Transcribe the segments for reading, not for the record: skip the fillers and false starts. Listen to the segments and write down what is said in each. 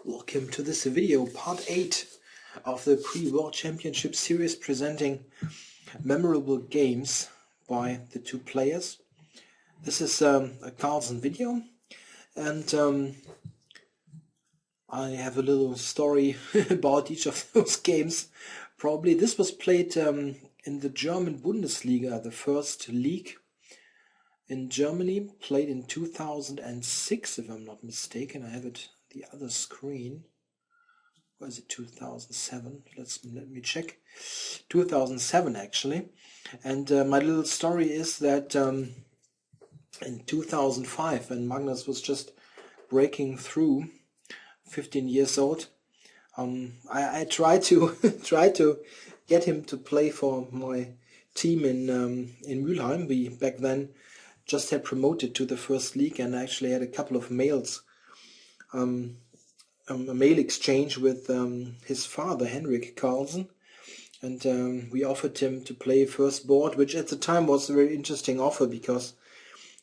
Welcome to this video, part 8 of the Pre-World Championship series, presenting memorable games by the two players. This is a Carlsen video, and I have a little story about each of those games. Probably this was played in the German Bundesliga, the first league in Germany, played in 2006, if I'm not mistaken. I have it the other screen. Or is it 2007? Let me check. 2007 actually. And my little story is that in 2005, when Magnus was just breaking through, 15 years old, I tried to get him to play for my team in Mülheim. We back then just had promoted to the first league and actually had a couple of mails. A mail exchange with his father, Henrik Carlsen, and we offered him to play first board, which at the time was a very interesting offer because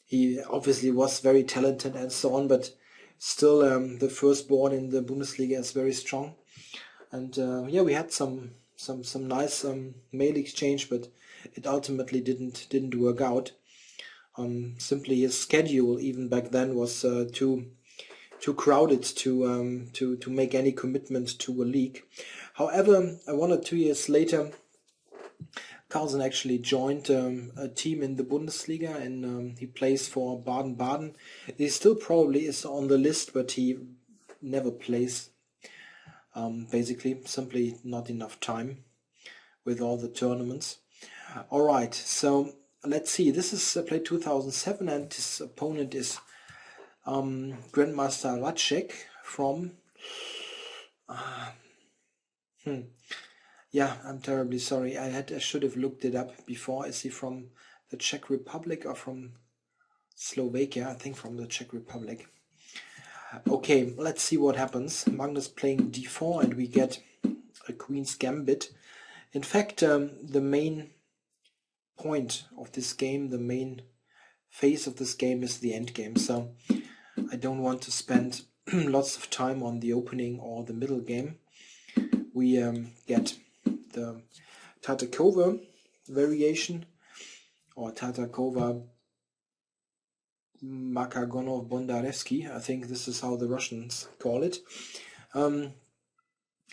he obviously was very talented and so on, but still the first board in the Bundesliga is very strong. And yeah, we had some nice mail exchange, but it ultimately didn't work out. Simply his schedule even back then was too crowded to make any commitment to a league. However, 1 or 2 years later, Carlsen actually joined a team in the Bundesliga, and he plays for Baden-Baden. He still probably is on the list, but he never plays. Basically, simply not enough time with all the tournaments. All right, so let's see. This is played 2007, and his opponent is Grandmaster Hracek from yeah, I'm terribly sorry. I should have looked it up before. Is he from the Czech Republic or from Slovakia? I think from the Czech Republic. Okay, let's see what happens. Magnus playing d4 and we get a Queen's Gambit. In fact, the main point of this game, the main phase of this game is the endgame. So I don't want to spend lots of time on the opening or the middle game. We get the Tatarkova variation, or Tatarkova Makagonov Bondarevsky. I think this is how the Russians call it.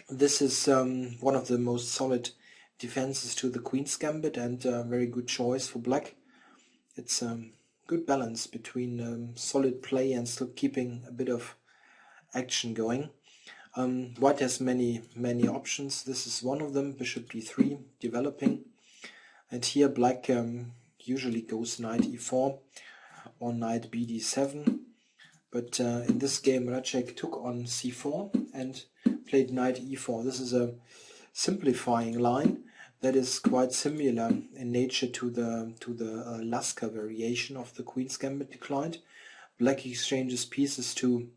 This is one of the most solid defenses to the Queen's Gambit, and a very good choice for black. It's good balance between solid play and still keeping a bit of action going. White has many options. This is one of them, bishop d3, developing. And here black usually goes knight e4 or knight bd7. But in this game Hracek took on c4 and played knight e4. This is a simplifying line that is quite similar in nature to the Lasker variation of the Queen's Gambit declined. Black exchanges pieces to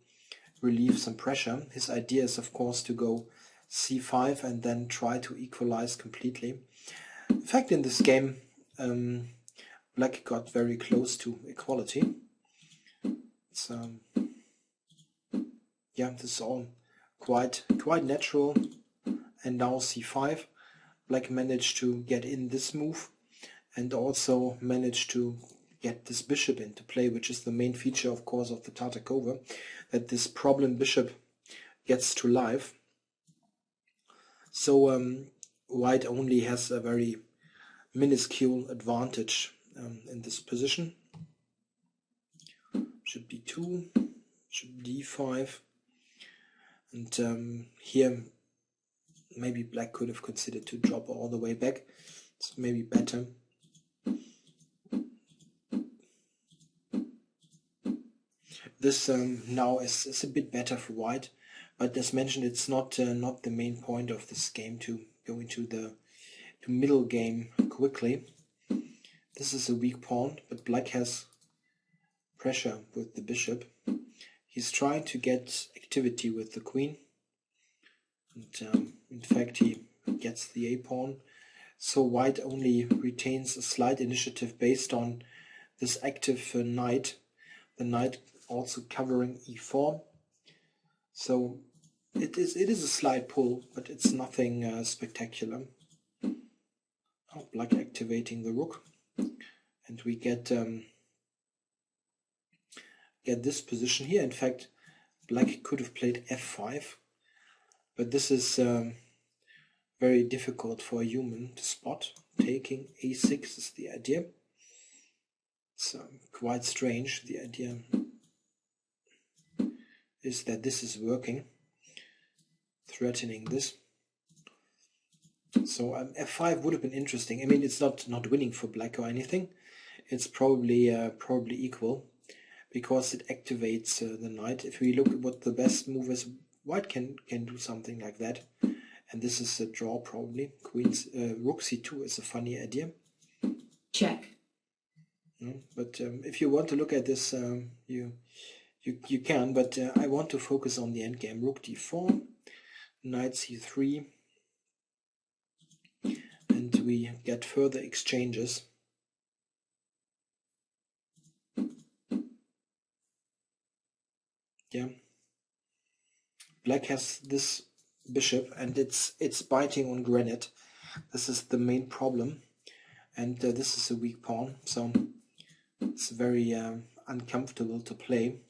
relieve some pressure. His idea is, of course, to go c5 and then try to equalize completely. In fact, in this game, black got very close to equality. It's yeah, this is all quite natural. And now c5. Black managed to get in this move and also managed to get this bishop into play, which is the main feature, of course, of the Tatarkova, that this problem bishop gets to life. So white only has a very minuscule advantage in this position. Bishop d2, bishop d5, and here maybe black could have considered to drop all the way back. It's maybe better. This now is a bit better for white, but as mentioned, it's not the main point of this game to go into the middle game quickly. This is a weak pawn, but black has pressure with the bishop. He's trying to get activity with the queen. And in fact, he gets the a-pawn, so white only retains a slight initiative based on this active knight, the knight also covering e4. So it is a slight pull, but it's nothing spectacular. Oh, black activating the rook, and we get this position here. In fact, black could have played f5, but this is very difficult for a human to spot. Taking a6 is the idea. It's quite strange. The idea is that this is working, threatening this. So f5 would have been interesting. I mean, it's not winning for black or anything. It's probably equal, because it activates the knight. If we look at what the best move is, white can do something like that. And this is a draw probably. Rook c2 is a funny idea. Check. But if you want to look at this, you can. But I want to focus on the endgame. Rook d4, knight c3, and we get further exchanges. Yeah. Black has this bishop, and it's biting on granite. This is the main problem, and this is a weak pawn, so it's very uncomfortable to play.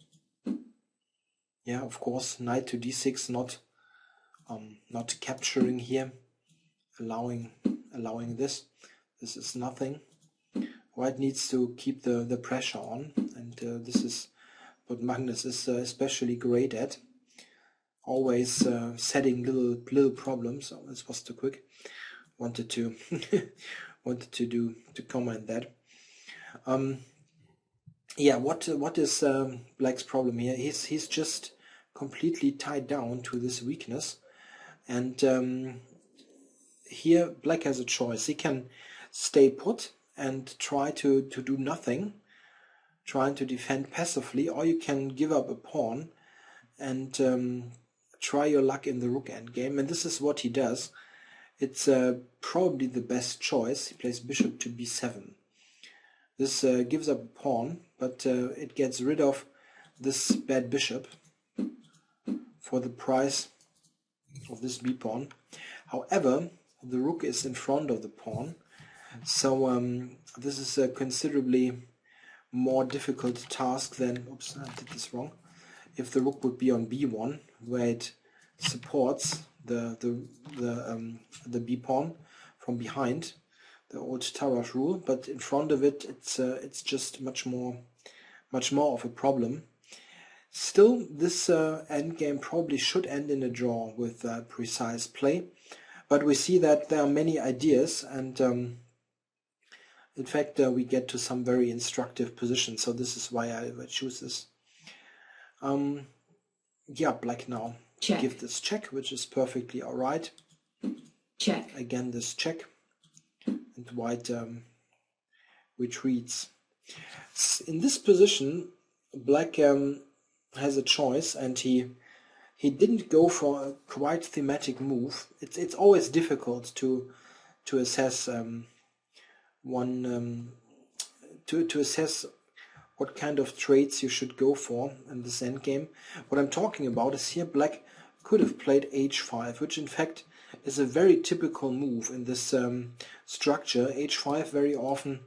Yeah, of course, knight to d6, not capturing here, allowing this. This is nothing. White needs to keep the pressure on, and this is what Magnus is especially great at. Always setting little problems. Oh, this was too quick. Wanted to comment that. Yeah, what is Black's problem here? He's just completely tied down to this weakness, and here Black has a choice. He can stay put and try to do nothing, trying to defend passively, or you can give up a pawn and try your luck in the rook endgame, and this is what he does. It's probably the best choice. He plays bishop to b7. This gives up a pawn, but it gets rid of this bad bishop for the price of this b-pawn. However, the rook is in front of the pawn, so this is a considerably more difficult task than, oops, I did this wrong, if the rook would be on b1, where it supports the b-pawn from behind, the old Tarrasch rule, but in front of it, it's just much more of a problem. Still, this endgame probably should end in a draw with precise play, but we see that there are many ideas, and in fact we get to some very instructive positions, so this is why I choose this. Yeah, Black now check. Give this check, which is perfectly alright. Check. Again this check, and White retreats. In this position, Black has a choice, and he didn't go for a quite thematic move. It's always difficult to assess to assess what kind of traits you should go for in this endgame. What I'm talking about is here Black could have played h5, which in fact is a very typical move in this structure. h5 very often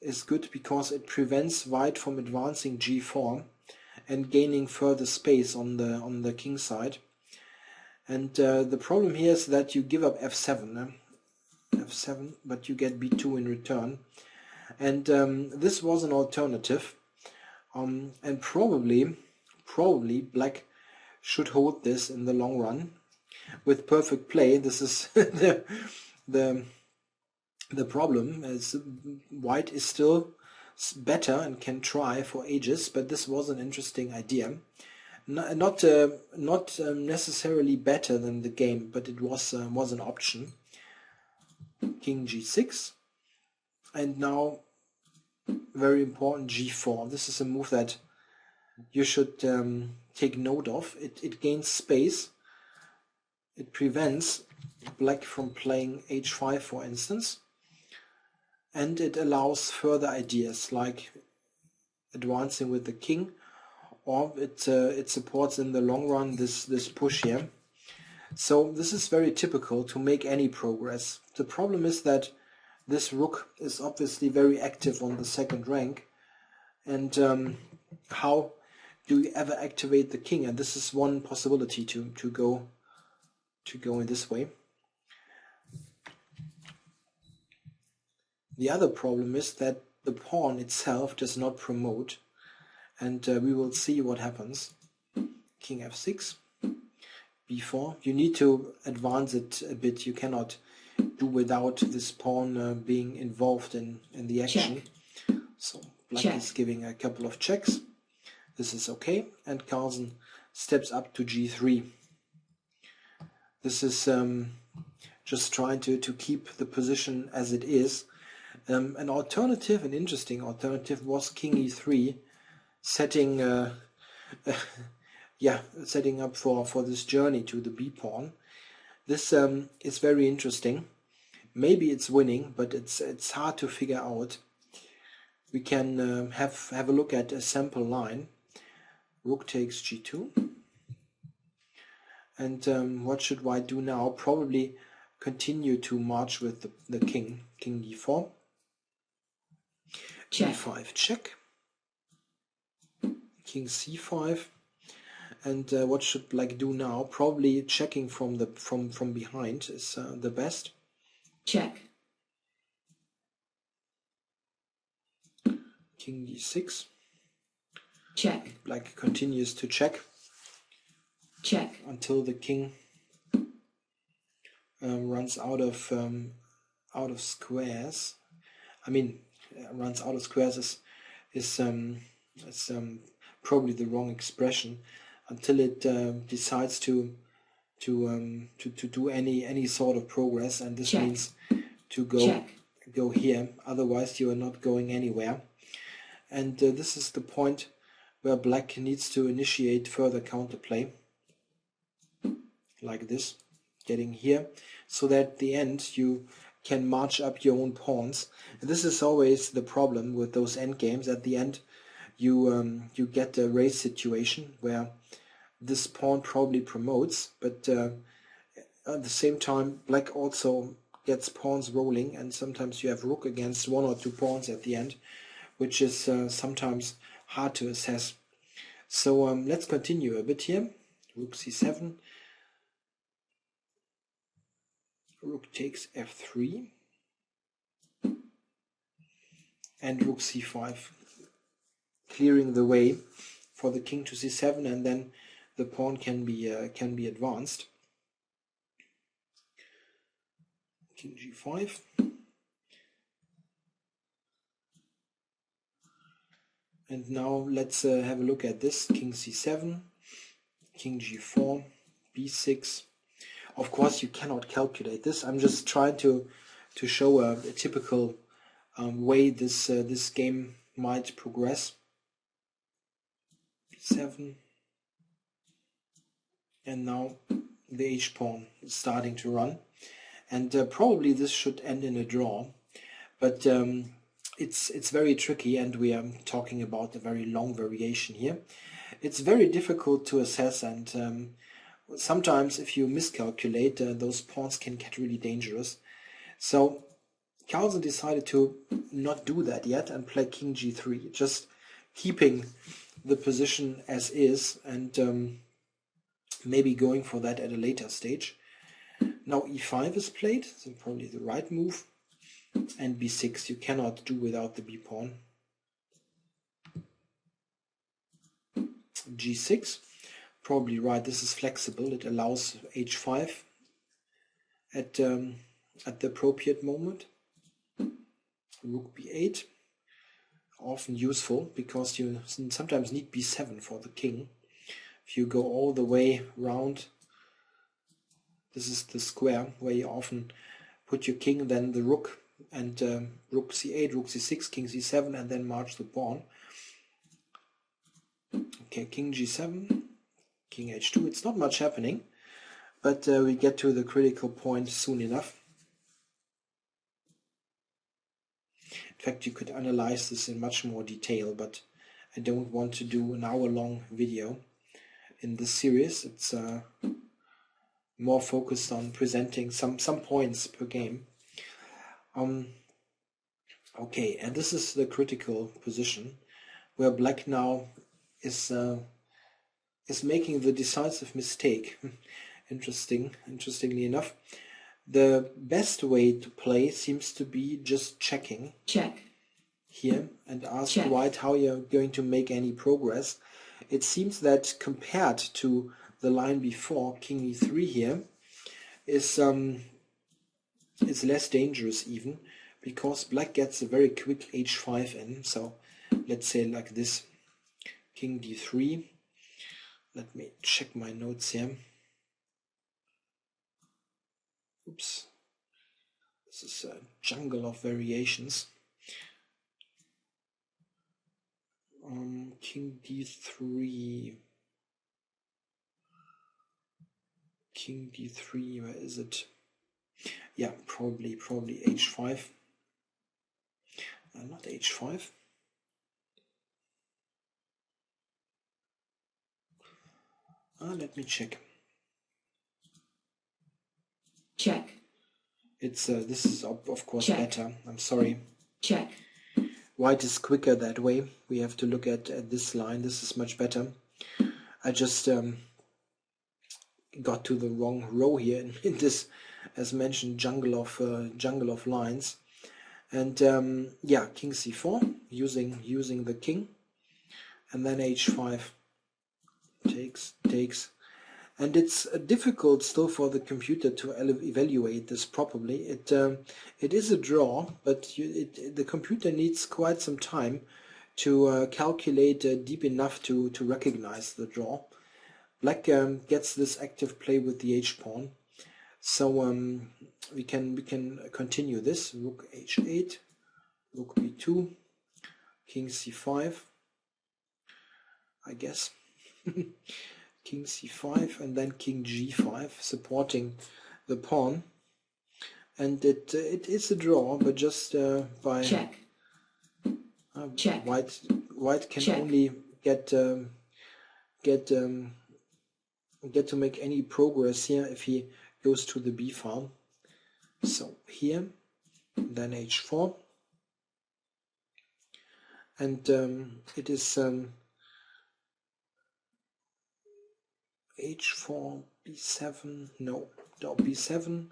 is good because it prevents White from advancing g4 and gaining further space on the king side. And the problem here is that you give up f7, f7, but you get b2 in return. And this was an alternative, and probably Black should hold this in the long run with perfect play. This is the problem, as White is still better and can try for ages, but this was an interesting idea. Not necessarily better than the game, but it was an option. King g6, and now very important g4. This is a move that you should take note of. It gains space. It prevents Black from playing h5, for instance, and it allows further ideas like advancing with the king, or it supports in the long run this push here. So this is very typical to make any progress. The problem is that this rook is obviously very active on the second rank, and how do you ever activate the king? And this is one possibility to go in this way. The other problem is that the pawn itself does not promote, and we will see what happens. King f6, b4. You need to advance it a bit. You cannot do without this pawn being involved in the action. Check. So black is giving a couple of checks. This is okay, and Carlsen steps up to g3. This is just trying to keep the position as it is. An alternative, an interesting alternative, was king e3, setting setting up for this journey to the b pawn. This is very interesting. Maybe it's winning, but it's hard to figure out. We can have a look at a sample line. Rook takes g2. And what should white do now? Probably continue to march with the king. King d4. Check. d5 check. King c5. And what should black do now? Probably checking from behind is the best. Check. King d6. Check. Black continues to check. Check. Until the king runs out of squares. I mean, runs out of squares is probably the wrong expression. Until it decides to do any sort of progress, and this means to go here. Otherwise, you are not going anywhere. And this is the point where black needs to initiate further counterplay, like this, getting here, so that at the end you can march up your own pawns. And this is always the problem with those endgames. At the end, you get a race situation where this pawn probably promotes, but at the same time, black also gets pawns rolling, and sometimes you have rook against one or two pawns at the end, which is sometimes hard to assess. So let's continue a bit here. Rook c7. Rook takes f3. And rook c5. Clearing the way for the king to c7, and then the pawn can be advanced. King g5. And now let's have a look at this. King c7, king g4, b6. Of course, you cannot calculate this. I'm just trying to show a typical way this game might progress. b7. And now the h-pawn is starting to run. And probably this should end in a draw. But it's very tricky, and we are talking about a very long variation here. It's very difficult to assess, and sometimes if you miscalculate, those pawns can get really dangerous. So Carlsen decided to not do that yet and play king g3, just keeping the position as is, and maybe going for that at a later stage. Now e5 is played, so probably the right move. And b6 you cannot do without the b pawn. g6, probably right. This is flexible. It allows h5 at the appropriate moment. Rook b8, often useful because you sometimes need b7 for the king. If you go all the way round, this is the square where you often put your king, then the rook, and rook c8, rook c6, king c7, and then march the pawn. Okay, king g7, king h2. It's not much happening, but we get to the critical point soon enough. In fact, you could analyze this in much more detail, but I don't want to do an hour-long video in this series. It's more focused on presenting some points per game. Okay, and this is the critical position where black now is making the decisive mistake. Interestingly enough, the best way to play seems to be just checking. Check. Here and ask Check. white how you're going to make any progress. It seems that compared to the line before, king e3 here is less dangerous even, because black gets a very quick h5 in. So let's say like this, king d3. Let me check my notes here. Oops, this is a jungle of variations. King d3, king d3, where is it? Yeah, probably h5. Not h5. Let me check. Check. It's this is of course Check. better. I'm sorry. Check. White is quicker that way. We have to look at this line. This is much better. I just got to the wrong row here in this, as mentioned, jungle of lines. And yeah, king c4 using the king, and then h5 takes. And it's difficult still for the computer to evaluate this properly. It is a draw, but the computer needs quite some time to calculate deep enough to recognize the draw. Black gets this active play with the h-pawn, so we can continue this. Rook h8, rook b2, king c5, I guess. King c5 and then king g5, supporting the pawn, and it is a draw, but just by check. Check. White can Check. only get to make any progress here if he goes to the b file. So here, then h4, and it is h4, b7, no, b7,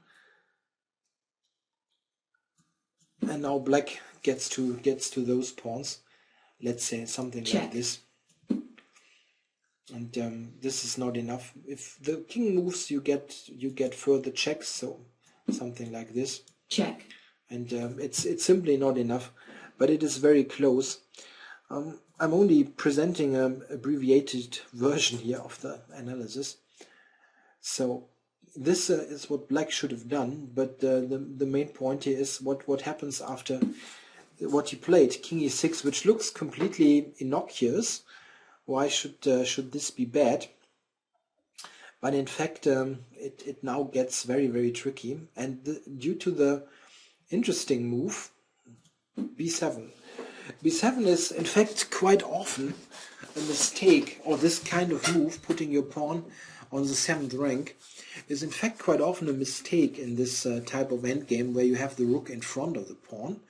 and now black gets to those pawns. Let's say something Check. like this, and this is not enough. If the king moves, you get further checks, so something like this. Check. And it's simply not enough, but it is very close. I'm only presenting an abbreviated version here of the analysis. So this is what black should have done, but the main point here is what happens after what he played, king e6, which looks completely innocuous. Why should this be bad? But in fact, it now gets very, very tricky, and due to the interesting move, b7. b7 is in fact quite often a mistake, or this kind of move, putting your pawn on the 7th rank, is in fact quite often a mistake in this type of endgame where you have the rook in front of the pawn,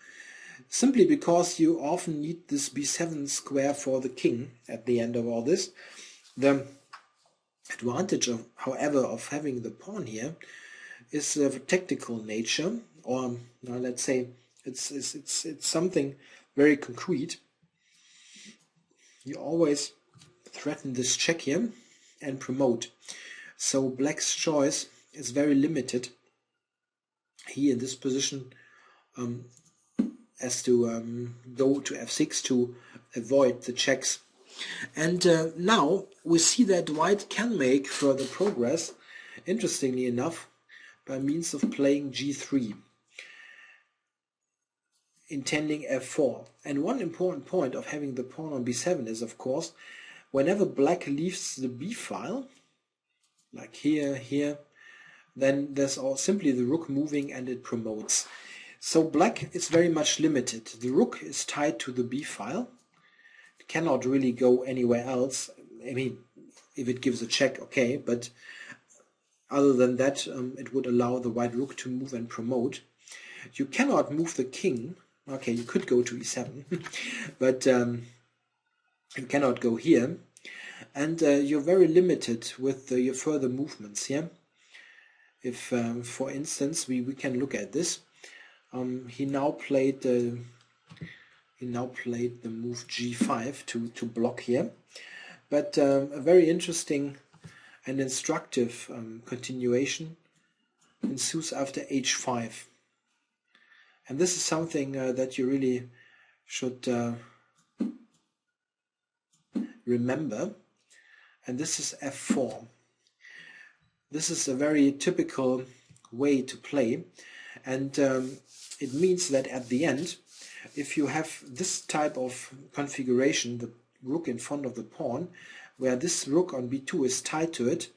simply because you often need this b7 square for the king at the end of all this. The advantage, however, of having the pawn here is of a tactical nature, or let's say it's something very concrete. You always threaten this check here and promote. So black's choice is very limited. He in this position has to go to f6 to avoid the checks. And now we see that white can make further progress, interestingly enough, by means of playing g3, intending f4. And one important point of having the pawn on b7 is, of course, whenever black leaves the b file, like here, then there's simply the rook moving and it promotes. So black is very much limited. The rook is tied to the b file. It cannot really go anywhere else. I mean, if it gives a check, okay, but Other than that, it would allow the white rook to move and promote. You cannot move the king. Okay, you could go to e7, but you cannot go here. And you're very limited with your further movements here. If, for instance, we can look at this. He now played the move g5 to block here. But a very interesting and instructive continuation ensues after h5. And this is something that you really should remember. And this is f4. This is a very typical way to play. And it means that at the end, if you have this type of configuration, the rook in front of the pawn, where this rook on b2 is tied to it,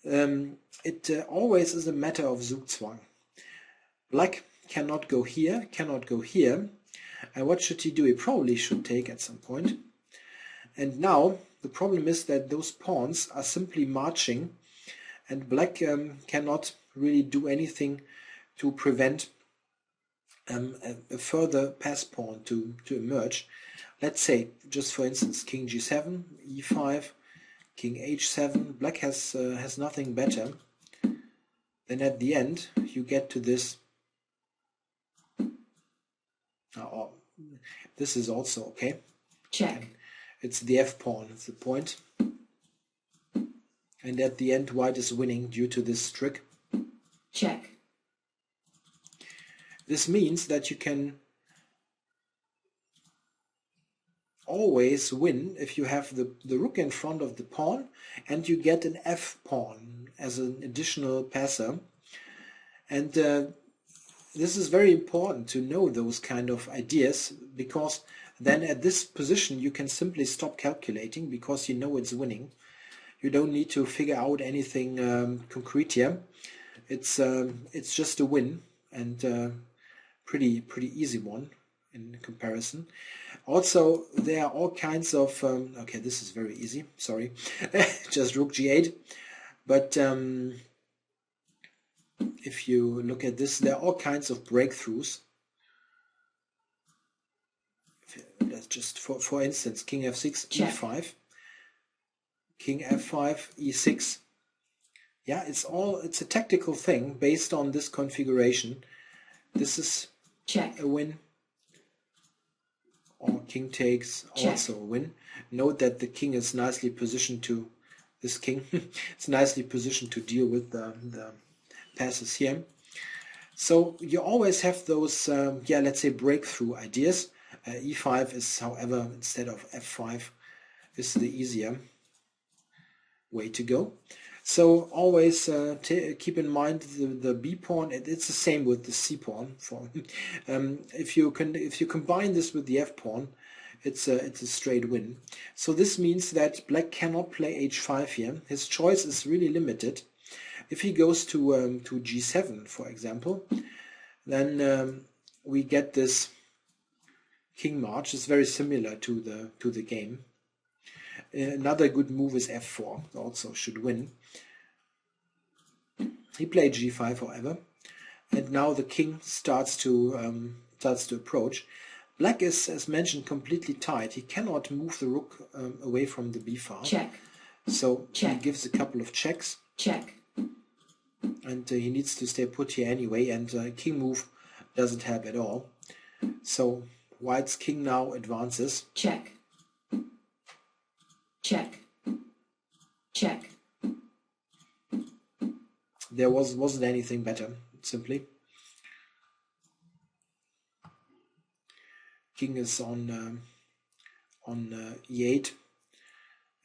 it always is a matter of Zugzwang. Black cannot go here, cannot go here. And what should he do? He probably should take at some point. And now the problem is that those pawns are simply marching, and black cannot really do anything to prevent a further pass pawn to emerge. Let's say, just for instance, king g7, e5, king h7. Black has nothing better. Then at the end you get to this. This is also okay. Check. And it's the f pawn. It's the point. And at the end, white is winning due to this trick. Check. This means that you can always win if you have the rook in front of the pawn and you get an f pawn as an additional passer. And this is very important to know those kind of ideas, because then at this position you can simply stop calculating because you know it's winning. You don't need to figure out anything concrete here. It's just a win, and pretty easy one in comparison. Also, there are all kinds of okay, this is very easy. Sorry, just rook g8. But if you look at this, there are all kinds of breakthroughs. Let's just for instance, king f6, Check. e5. King f5, e6. Yeah, it's a tactical thing based on this configuration. This is Check. a win. Or king takes, Check. also a win. Note that the king is nicely positioned to this king. It's nicely positioned to deal with the passes here. So you always have those, let's say breakthrough ideas. e5 is, however, instead of f5, is the easier way to go. So always keep in mind the b pawn. It's the same with the c pawn. If you combine this with the f pawn, it's a straight win. So this means that black cannot play h5 here. His choice is really limited. If he goes to g7, for example, then we get this king march. It's very similar to the game. Another good move is f4, also should win. He played g5, however, and now the king starts to approach. Black is, as mentioned, completely tied. He cannot move the rook away from the b file. Check. So Check. he gives a couple of checks. Check. And he needs to stay put here anyway, and king move doesn't help at all. So white's king now advances. Check. Check. Check. There wasn't anything better, simply. King is on e8,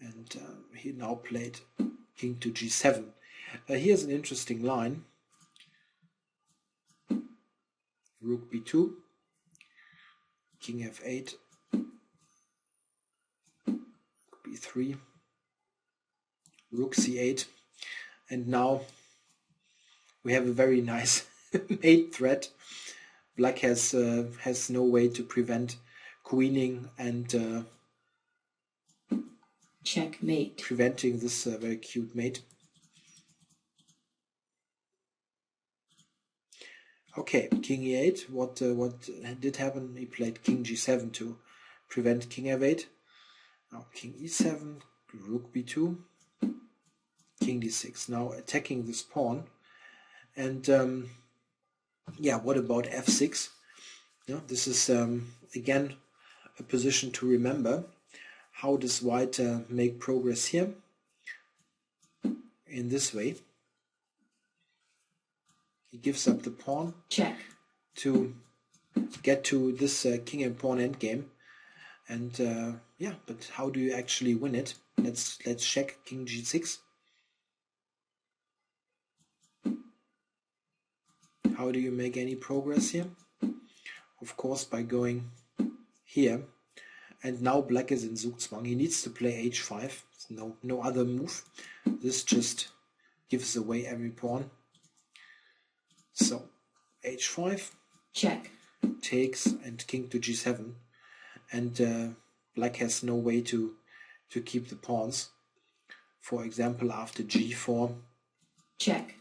and he now played king to g7. Here's an interesting line. Rook b2, king f8, b3, rook c8, and now we have a very nice mate threat. Black has no way to prevent queening and checkmate. Preventing this very cute mate. Okay, king e8. What did happen? He played king g7 to prevent king f8. Now king e7, rook b2, king d6. Now attacking this pawn. And yeah, what about f6? Yeah, this is again a position to remember. How does white make progress here? In this way. He gives up the pawn. Check. To get to this king and pawn endgame. And yeah, but how do you actually win it? Let's check king g6. How do you make any progress here? Of course, by going here. And now black is in Zugzwang. He needs to play h5. No other move. This just gives away every pawn. So h5. Check. Takes and king to g7. And black has no way to keep the pawns. For example, after g4. Check.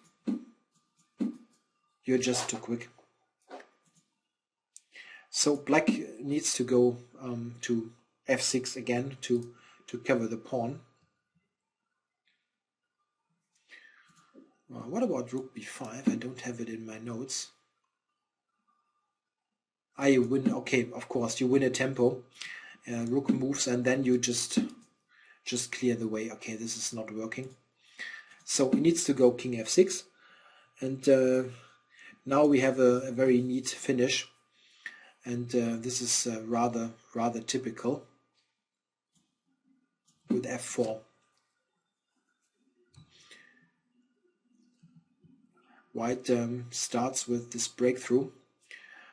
You're just too quick. So black needs to go to f6 again to cover the pawn. What about rook b5? I don't have it in my notes. You win. Okay, of course you win a tempo. Rook moves and then you just clear the way. Okay, this is not working. So he needs to go king f6, and now we have a very neat finish. And this is rather typical with f4. White starts with this breakthrough.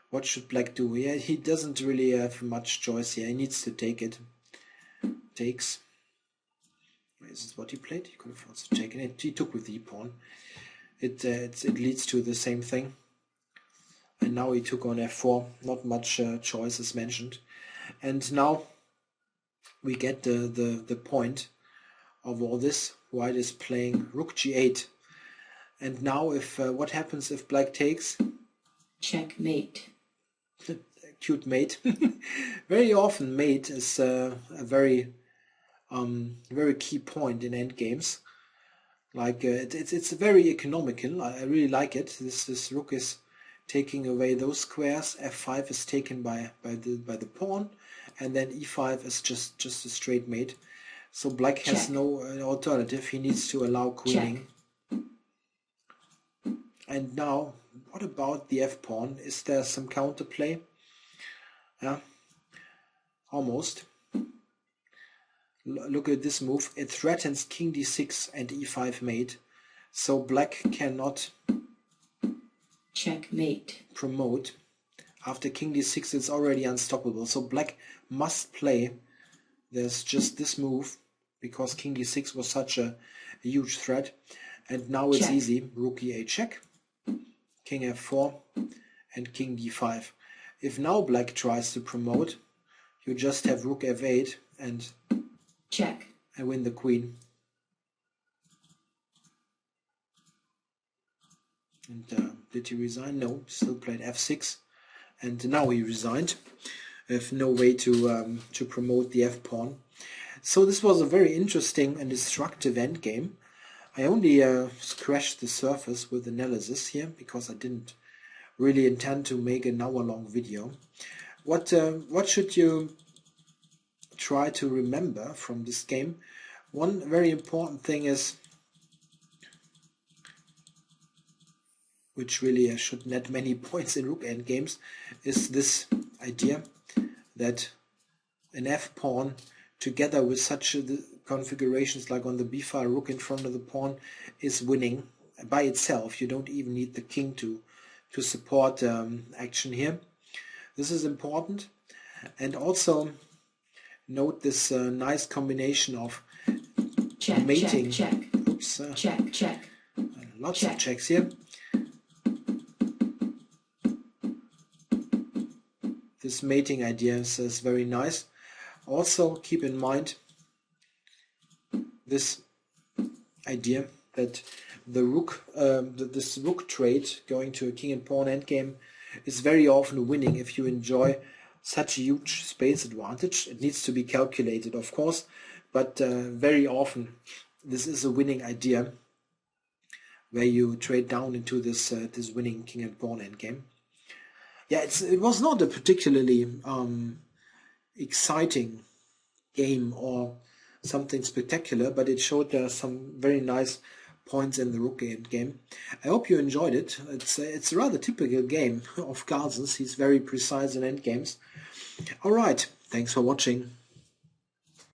What should black do? Yeah, he doesn't really have much choice here. He needs to take it. Takes. Is this what he played? He could have also taken it. He took with the pawn. It leads to the same thing. And now he took on f4. Not much choice as mentioned. And now we get the point of all this. White is playing rook g8. And now if what happens if black takes? Checkmate. Cute mate. Very often mate is a very key point in endgames. Like it's very economical. I really like it. This rook is taking away those squares. f5 is taken by the pawn, and then e5 is just a straight mate. So black has Check. no alternative. He needs to allow queening. And now, what about the f-pawn? Is there some counterplay? Yeah, almost. Look at this move. It threatens king d6 and e5 mate. So black cannot checkmate promote. After king d6 it's already unstoppable. So black must play. There's just this move because king d6 was such a huge threat. And now it's check. easy. Rook e8 check. King f4 and king d5. If now black tries to promote, you just have rook f8 and check. I win the queen. And did he resign? No, still played f6, and now he resigned. I have no way to promote the f-pawn. So this was a very interesting and destructive endgame. I only scratched the surface with analysis here because I didn't really intend to make an hour-long video. What should you try to remember from this game? One very important thing is, which really should net many points in rook endgames, is this idea that an f-pawn together with such configurations like on the b file, rook in front of the pawn, is winning by itself. You don't even need the king to support action here. This is important. And also note this nice combination of check, mating. check, check. Oops, check. Lots check. of checks here. This mating idea is very nice. Also keep in mind this idea that the rook, this rook trade going to a king and pawn endgame is very often winning if you enjoy such a huge space advantage. It needs to be calculated, of course, but very often this is a winning idea where you trade down into this this winning king and pawn endgame. Yeah, it was not a particularly exciting game or something spectacular, but it showed some very nice points in the rook game. I hope you enjoyed it. It's a rather typical game of Carlsen's. He's very precise in endgames. All right, thanks for watching.